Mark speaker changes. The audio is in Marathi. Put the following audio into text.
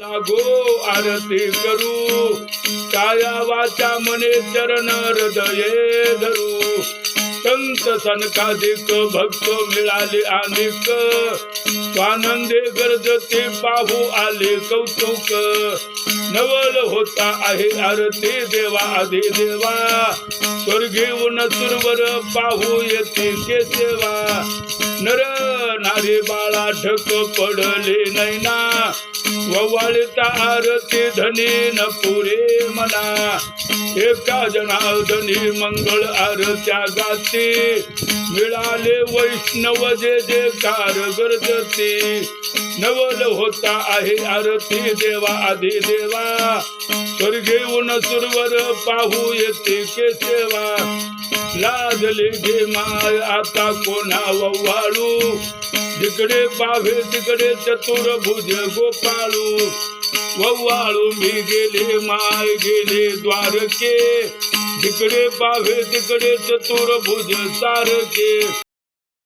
Speaker 1: लागो आरती करू काया वाचा मने चरण हृदये धरू संत सनकाधिक भक्त मिळाले अनेक स्वानंदे गर्जते पाहू आले कौतुक नवल होता आहे आरती देवा आधी देवा स्वर्गीहून सुरवर पाहू येते केसेवा नर नारी बाळा ढक पडले नैना ववाळता आरती धनी न पुरे मना एका जनार्दनी मंगळ आरत्या गाती मिळाले वैष्णव जे जे कार गरजती नवल होता आहे आरती देवा आधी देवा स्वर्गीहून सुरवर पाहू येते केसेवा लाजले घे माय आता कोणा वव्वाळू जिकडे पावे तिकडे चतुर्भुज गोपाळू वव्वाळू मी गेले माय गेले द्वारके जिकडे पावे तिकडे चतुर्भुज सारखे